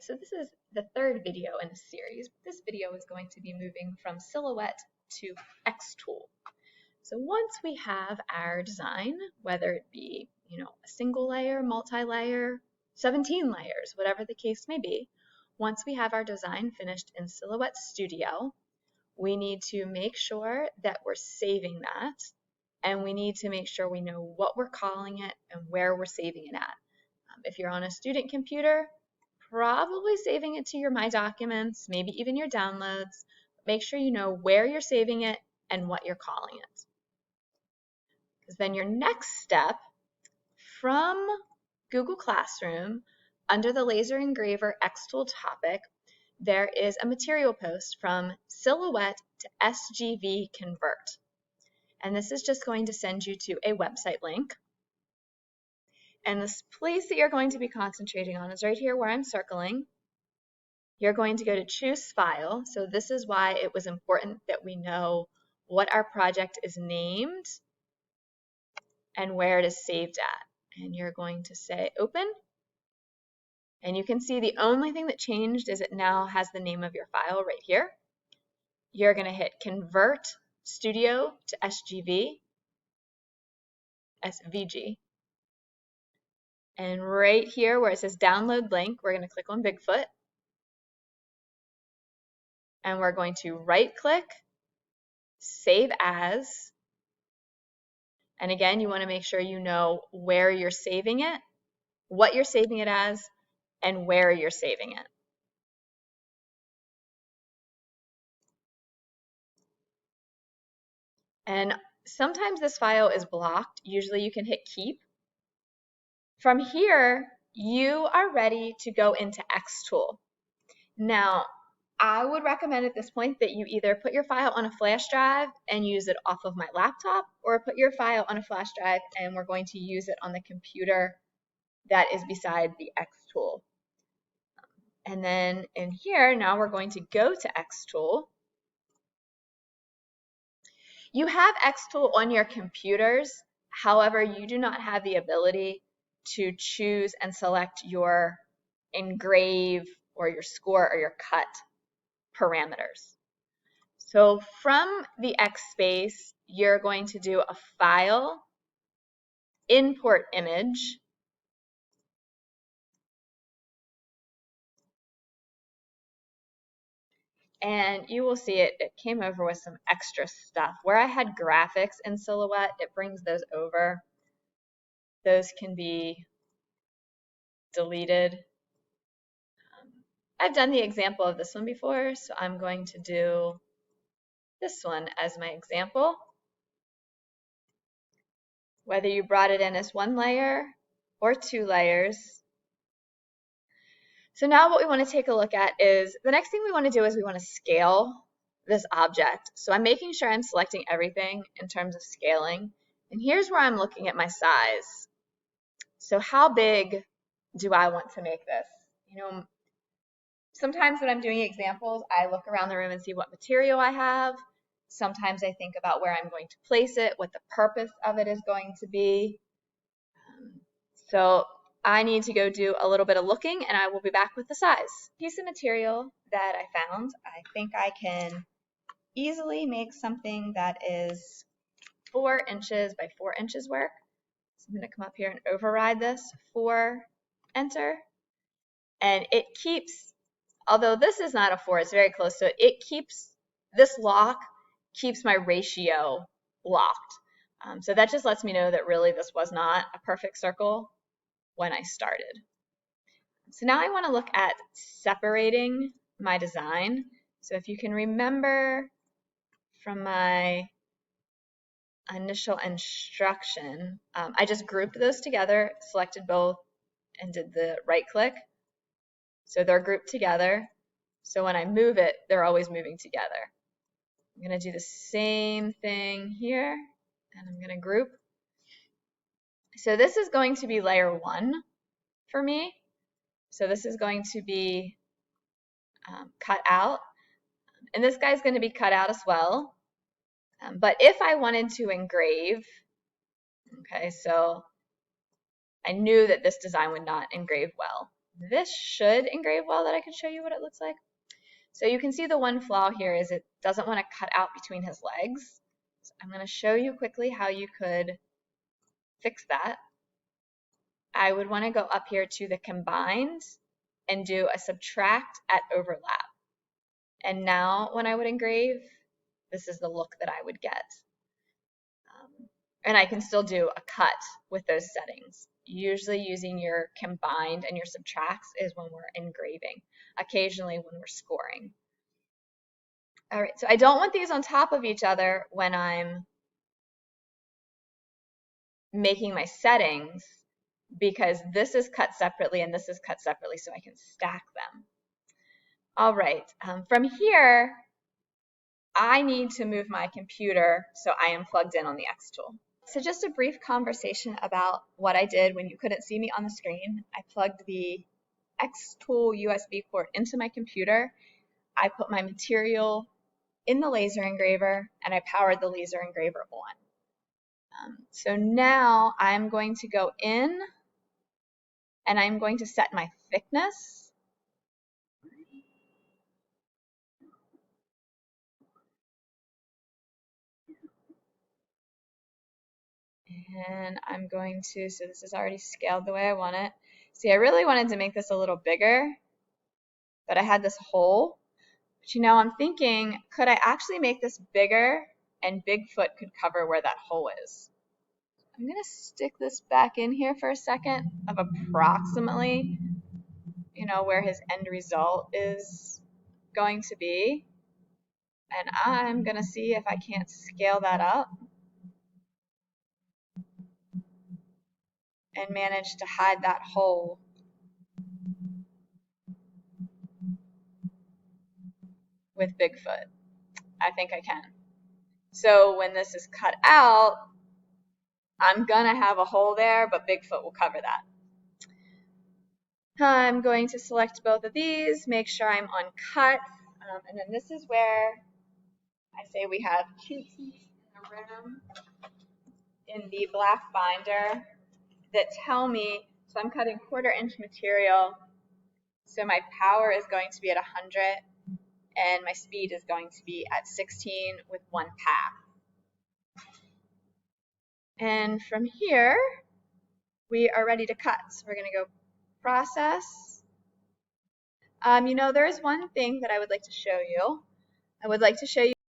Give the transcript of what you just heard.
So this is the third video in a series. This video is going to be moving from Silhouette to Xtool. So once we have our design, whether it be, a single layer, multi-layer, 17 layers, whatever the case may be, once we have our design finished in Silhouette Studio, we need to make sure that we're saving that, and we need to make sure we know what we're calling it and where we're saving it at. If you're on a student computer, probably saving it to your My Documents, maybe even your downloads. Make sure you know where you're saving it and what you're calling it. Because then your next step from Google Classroom, under the Laser Engraver Xtool topic, there is a material post from Silhouette to SVG Convert. And this is just going to send you to a website link. And this place that you're going to be concentrating on is right here where I'm circling. You're going to go to Choose File. So this is why it was important that we know what our project is named and where it is saved at. And you're going to say Open. And you can see the only thing that changed is it now has the name of your file right here. You're going to hit Convert Studio to SVG. And right here where it says Download Link, we're going to click on Bigfoot. And we're going to right-click, Save As. And again, you want to make sure you know where you're saving it, what you're saving it as, and where you're saving it. And sometimes this file is blocked. Usually you can hit Keep. From here, you are ready to go into Xtool. Now, I would recommend at this point that you either put your file on a flash drive and use it off of my laptop, or put your file on a flash drive and we're going to use it on the computer that is beside the Xtool. And then in here, now we're going to go to Xtool. You have Xtool on your computers, however, you do not have the ability to choose and select your engrave or your score or your cut parameters. So from the X space, you're going to do a File, Import Image, and you will see it came over with some extra stuff. Where I had graphics in Silhouette, it brings those over. Those can be deleted. I've done the example of this one before, so I'm going to do this one as my example. Whether you brought it in as one layer or 2 layers. So now what we want to take a look at is, the next thing we want to do is we want to scale this object. So I'm making sure I'm selecting everything in terms of scaling. And here's where I'm looking at my size. So how big do I want to make this? Sometimes when I'm doing examples, I look around the room and see what material I have. Sometimes I think about where I'm going to place it, what the purpose of it is going to be. So I need to go do a little bit of looking, and I will be back with the size. Piece of material that I found, I think I can easily make something that is 4 inches by 4 inches work. So I'm going to come up here and override this, 4, enter. And it keeps, although this is not a 4, it's very close to it, it keeps, this lock keeps my ratio locked. So that just lets me know that really this was not a perfect circle when I started. So now I want to look at separating my design. So if you can remember from my initial instruction, I just grouped those together, selected both, and did the right click. So they're grouped together. So when I move it, they're always moving together. I'm going to do the same thing here, and I'm going to group. So this is going to be layer 1 for me. So this is going to be cut out. And this guy's going to be cut out as well. But if I wanted to engrave, okay, so I knew that this design would not engrave well. This should engrave well that I can show you what it looks like. So you can see the one flaw here is it doesn't want to cut out between his legs. So I'm going to show you quickly how you could fix that. I would want to go up here to the combined and do a subtract at overlap. And now when I would engrave, this is the look that I would get. And I can still do a cut with those settings. Usually using your combined and your subtracts is when we're engraving, occasionally when we're scoring. All right, so I don't want these on top of each other when I'm making my settings because this is cut separately and this is cut separately, so I can stack them. All right, from here, I need to move my computer so I am plugged in on the Xtool. So just a brief conversation about what I did when you couldn't see me on the screen. I plugged the Xtool USB port into my computer. I put my material in the laser engraver and I powered the laser engraver on. So now I'm going to go in and I'm going to set my thickness. And I'm going to, so this is already scaled the way I want it. See, I really wanted to make this a little bigger, but I had this hole. But you know, I'm thinking, could I actually make this bigger and Bigfoot could cover where that hole is? I'm going to stick this back in here for a second of approximately, you know, where his end result is going to be. And I'm going to see if I can't scale that up and manage to hide that hole with Bigfoot. I think I can. So when this is cut out, I'm going to have a hole there, but Bigfoot will cover that. I'm going to select both of these, make sure I'm on cut, and then this is where I say we have cutesies in the room in the black binder that tell me, so I'm cutting 1/4 inch material, so my power is going to be at 100 and my speed is going to be at 16 with 1 path. And from here, we are ready to cut. So we're going to go process. You know, there is one thing that I would like to show you. I would like to show you